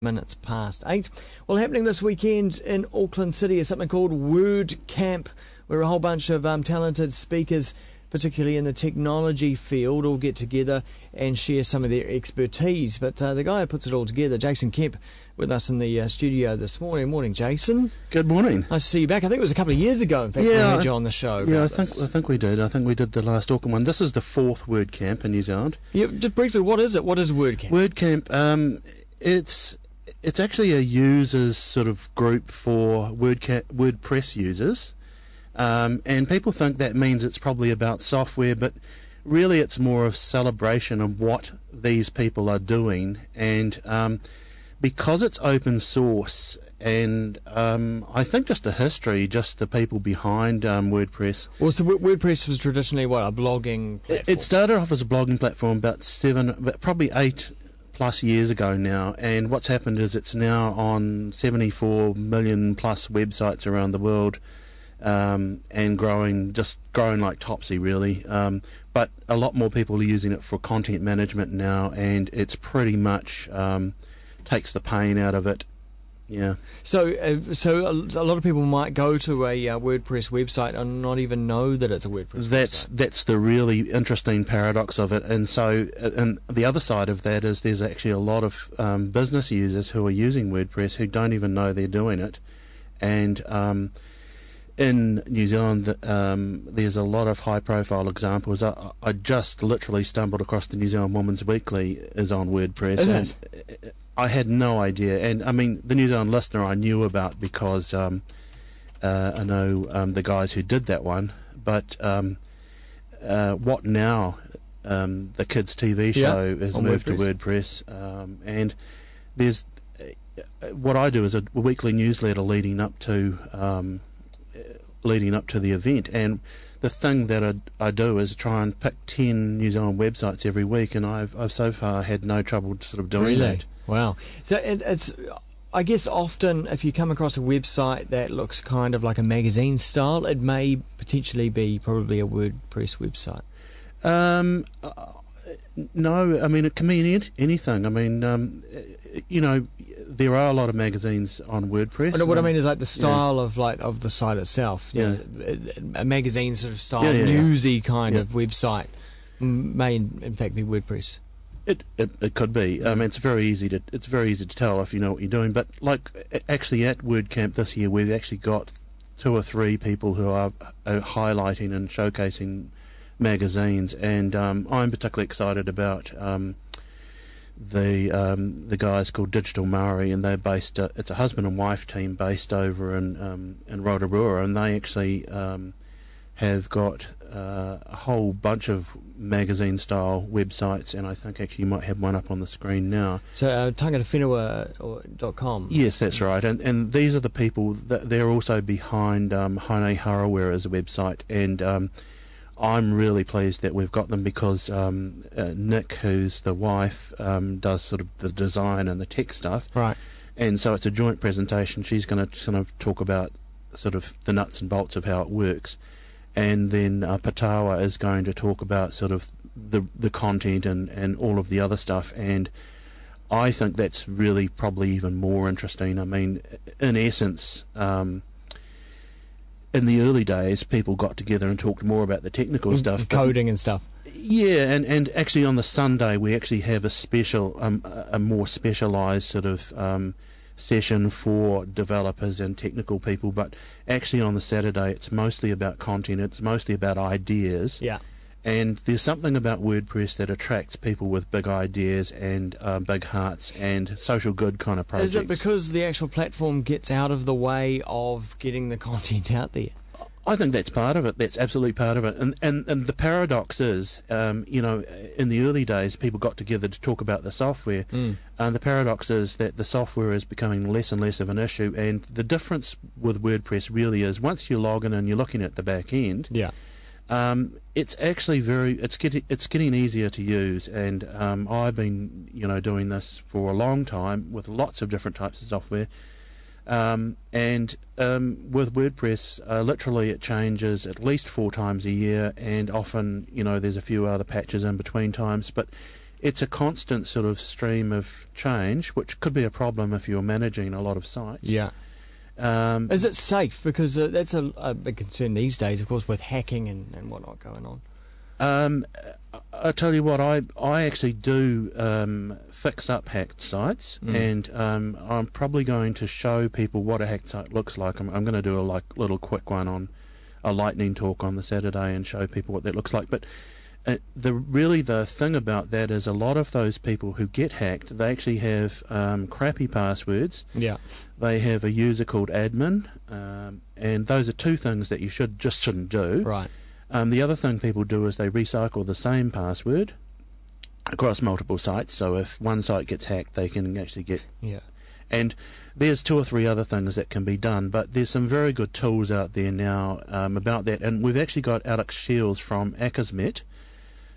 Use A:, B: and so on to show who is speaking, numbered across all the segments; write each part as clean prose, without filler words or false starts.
A: minutes past 8. Well, happening this weekend in Auckland City is something called Wordcamp, where a whole bunch of talented speakers, particularly in the technology field, all get together and share some of their expertise. But the guy who puts it all together, Jason Kemp, with us in the studio this morning. Morning, Jason.
B: Good morning.
A: Nice to see you back. I think it was a couple of years ago, in fact, we had you on the show.
B: Yeah, I think we did. I think we did the last Auckland one. This is the 4th Wordcamp in New Zealand.
A: Yeah, just briefly, what is it? What is Wordcamp?
B: Wordcamp, it's actually a users sort of group for WordPress users. And people think that means it's probably about software, but really it's more of celebration of what these people are doing. And because it's open source, and I think just the history, just the people behind WordPress.
A: Well, so WordPress was traditionally what, a blogging platform? It
B: started off as a blogging platform about probably 8+ years ago now, and what's happened is it's now on 74 million plus websites around the world. And growing like topsy, really. But a lot more people are using it for content management now, and it's pretty much takes the pain out of it. Yeah. So
A: a lot of people might go to a WordPress website and not even know that it's a WordPress website.
B: That's the really interesting paradox of it. And so, and the other side of that is there's actually a lot of business users who are using WordPress who don't even know they're doing it, and in New Zealand, there's a lot of high-profile examples. I just literally stumbled across the New Zealand Woman's Weekly is on WordPress.
A: Is
B: and
A: it?
B: I had no idea. And, I mean, the New Zealand Listener I knew about because I know the guys who did that one. But What Now, the kids' TV show, has moved to WordPress. And there's what I do is a weekly newsletter leading up to the event, and the thing that I do is try and pick 10 New Zealand websites every week, and I've so far had no trouble sort of doing that.
A: Wow. So it's, I guess often if you come across a website that looks kind of like a magazine style, it may potentially be probably a WordPress website.
B: No, I mean, it can mean anything. I mean, there are a lot of magazines on WordPress.
A: What I mean is like the style of the site itself.
B: Yeah.
A: A magazine sort of style, newsy kind of website may in fact be WordPress.
B: It could be. I mean, it's very easy to tell if you know what you're doing. But like actually at WordCamp this year, we've actually got 2 or 3 people who are highlighting and showcasing magazines, and I'm particularly excited about the guys called Digital Maori, and they're based. It's a husband and wife team based over in Rotorua, and they actually have got a whole bunch of magazine-style websites, and I think actually you might have one up on the screen now.
A: So tangatawhenua.com.
B: Yes, that's right, and these are the people that they're also behind Haine Harawira as a website, and I'm really pleased that we've got them because Nick, who's the wife, does sort of the design and the tech stuff.
A: Right.
B: And so it's a joint presentation. She's going to sort of talk about sort of the nuts and bolts of how it works. And then Patawa is going to talk about sort of the content and all of the other stuff. And I think that's really probably even more interesting. I mean, in essence, in the early days, people got together and talked more about the technical stuff.
A: Coding and stuff.
B: Yeah, and actually on the Sunday we actually have a special, a more specialised sort of session for developers and technical people. But actually on the Saturday it's mostly about content, it's mostly about ideas.
A: Yeah.
B: And there's something about WordPress that attracts people with big ideas and big hearts and social good kind of projects.
A: Is it because the actual platform gets out of the way of getting the content out there?
B: I think that's part of it. That's absolutely part of it. And the paradox is, in the early days, people got together to talk about the software. And the paradox is that the software is becoming less and less of an issue. And the difference with WordPress really is once you log in and you're looking at the back end, it's actually it's getting easier to use. And I've been doing this for a long time with lots of different types of software. And with WordPress, literally it changes at least 4 times a year, and often, there's a few other patches in between times, but it's a constant sort of stream of change, which could be a problem if you're managing a lot of sites.
A: Yeah. Is it safe? Because that's a big concern these days, of course, with hacking and whatnot going on.
B: I tell you what, I actually do fix up hacked sites, and I'm probably going to show people what a hacked site looks like. I'm going to do a little quick one on a lightning talk on the Saturday and show people what that looks like. But the thing about that is a lot of those people who get hacked, they actually have crappy passwords.
A: Yeah.
B: They have a user called admin, and those are two things that you shouldn't do.
A: Right.
B: The other thing people do is they recycle the same password across multiple sites. So if one site gets hacked, they can actually get...
A: Yeah.
B: And there's 2 or 3 other things that can be done, but there's some very good tools out there now about that. And we've actually got Alex Shields from Akismet,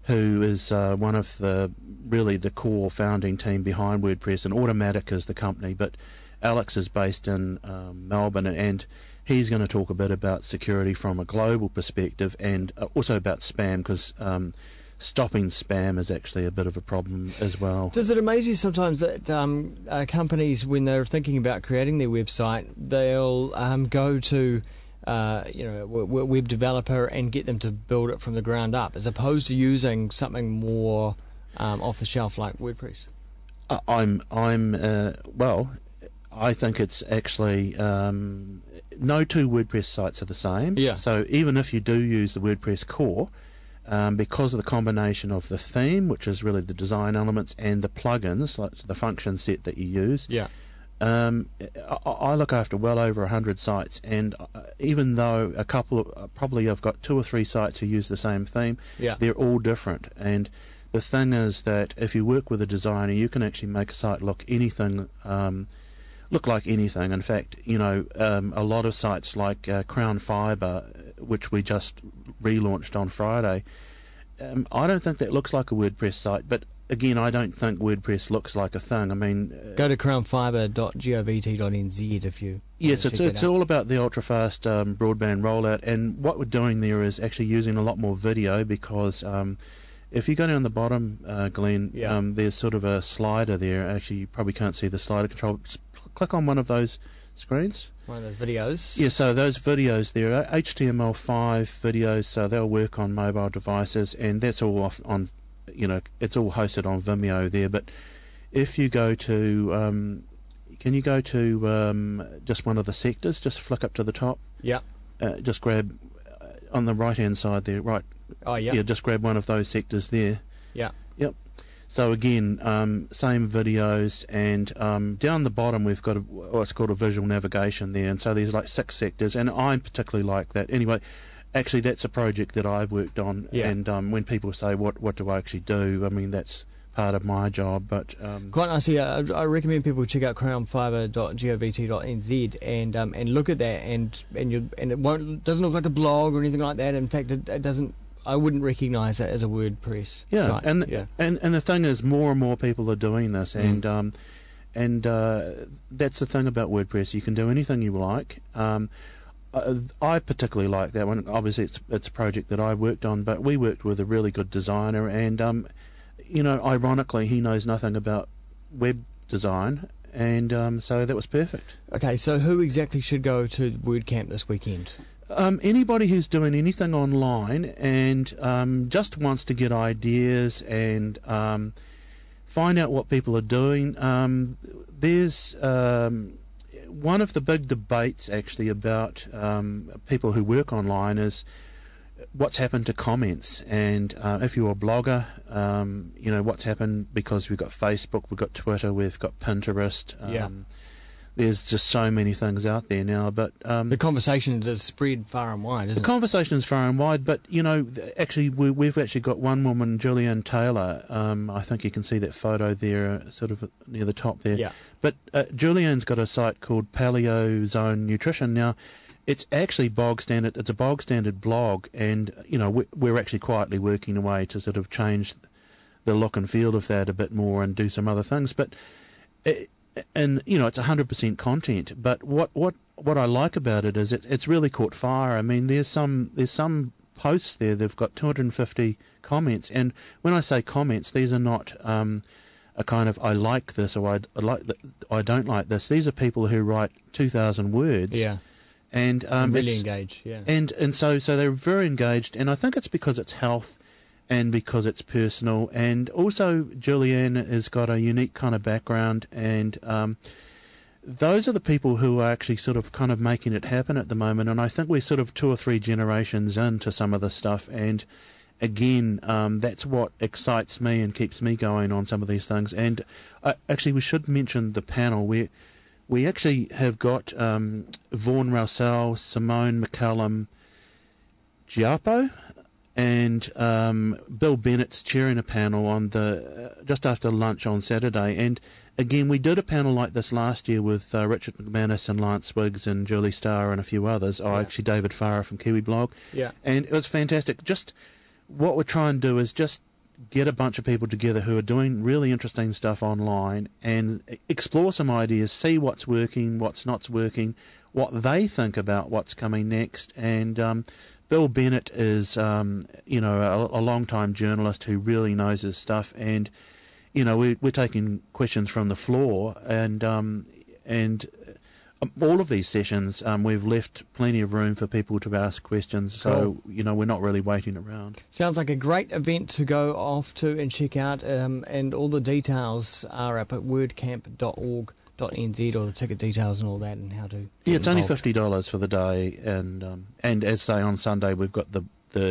B: who is one of the core founding team behind WordPress, and Automatic is the company, but Alex is based in Melbourne, and he's going to talk a bit about security from a global perspective, and also about spam, because stopping spam is actually a bit of a problem as well.
A: Does it amaze you sometimes that companies, when they're thinking about creating their website, they'll go to a web developer and get them to build it from the ground up, as opposed to using something more off the shelf like WordPress?
B: I think it's actually no two WordPress sites are the same.
A: Yeah.
B: So even if you do use the WordPress core, because of the combination of the theme, which is really the design elements, and the plugins, like the function set that you use,
A: yeah.
B: I look after well over 100 sites, and even though a couple, probably I've got 2 or 3 sites who use the same theme,
A: yeah.
B: they're all different. And the thing is that if you work with a designer, you can actually make a site look like anything. In fact, a lot of sites like Crown Fibre, which we just relaunched on Friday, I don't think that looks like a WordPress site, but again, I don't think WordPress looks like a thing. I mean,
A: go to crownfibre.govt.nz if you...
B: Yes, it's all about the ultra-fast broadband rollout, and what we're doing there is actually using a lot more video, because if you go down the bottom, Glenn,
A: yeah.
B: There's sort of a slider there. Actually, you probably can't see the slider control. Just click on one of those screens.
A: One of the videos?
B: Yeah, so those videos there are HTML5 videos, so they'll work on mobile devices, and that's all on, it's all hosted on Vimeo there. But if you go to, can you go to just one of the sectors, just flick up to the top?
A: Yeah.
B: Just grab on the right-hand side there, right?
A: Oh, yeah.
B: Yeah, just grab one of those sectors there.
A: Yeah.
B: Yep. So again, same videos, and down the bottom we've got what's called a visual navigation there, and so there's like 6 sectors, and I particularly like that. Anyway, actually that's a project that I've worked on,
A: yeah.
B: and when people say what do I actually do, I mean that's part of my job. But
A: quite nicely, I recommend people check out crownfibre.govt.nz and look at that, and it doesn't look like a blog or anything like that. In fact, it doesn't. I wouldn't recognise it as a WordPress site.
B: And the thing is, more and more people are doing this, and that's the thing about WordPress. You can do anything you like. I particularly like that one. Obviously, it's a project that I worked on, but we worked with a really good designer, and ironically, he knows nothing about web design, and so that was perfect.
A: Okay, so who exactly should go to WordCamp this weekend?
B: Anybody who's doing anything online and just wants to get ideas and find out what people are doing. There's one of the big debates actually about people who work online is what's happened to comments, and if you're a blogger, what's happened, because we've got Facebook, we've got Twitter, we've got Pinterest. There's just so many things out there now, but
A: the conversation has spread far and wide, isn't it?
B: The conversation is far and wide, but actually we've actually got one woman, Julianne Taylor. I think you can see that photo there, sort of near the top there.
A: Yeah.
B: But Julianne's got a site called Paleo Zone Nutrition. Now, it's actually bog standard. It's a bog standard blog, and we're actually quietly working away to sort of change the look and feel of that a bit more and do some other things, but. And it's 100% content, but what I like about it is it's really caught fire. I mean, there's some posts there, they've got 250 comments. And when I say comments, these are not a kind of I like this or I don't like this. These are people who write 2,000 words.
A: Yeah.
B: And
A: really engaged, yeah.
B: And so they're very engaged, and I think it's because it's health and because it's personal. And also Julianne has got a unique kind of background, and those are the people who are actually sort of kind of making it happen at the moment. And I think we're sort of 2 or 3 generations into some of this stuff, and again, that's what excites me and keeps me going on some of these things. And actually, we should mention the panel. We actually have got Vaughan Rousseau, Simone McCallum, Giappo, and Bill Bennett's chairing a panel on just after lunch on Saturday. And again, we did a panel like this last year with Richard McManus and Lance Wiggs and Julie Starr and a few others. Oh, actually, David Farah from Kiwi Blog. Yeah. And it was fantastic. Just what we're trying to do is just get a bunch of people together who are doing really interesting stuff online and explore some ideas, see what's working, what's not working, what they think about what's coming next. And Bill Bennett is, a long-time journalist who really knows his stuff. And, we're taking questions from the floor, and all of these sessions, we've left plenty of room for people to ask questions, so, we're not really waiting around.
A: Sounds like a great event to go off to and check out, and all the details are up at wordcamp.org.nz, or the ticket details and all that, and how to get
B: it's
A: involved.
B: Only $50 for the day, and as say on Sunday, we've got the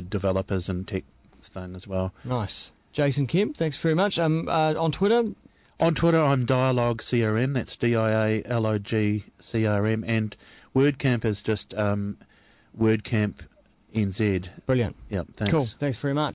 B: developers and tech thing as well.
A: Nice. Jason Kemp, thanks very much. On Twitter...
B: On Twitter, I'm Dialogue CRM. That's DIALOG CRM, and WordCamp is just WordCamp NZ.
A: Brilliant.
B: Yep. Thanks.
A: Cool. Thanks very much.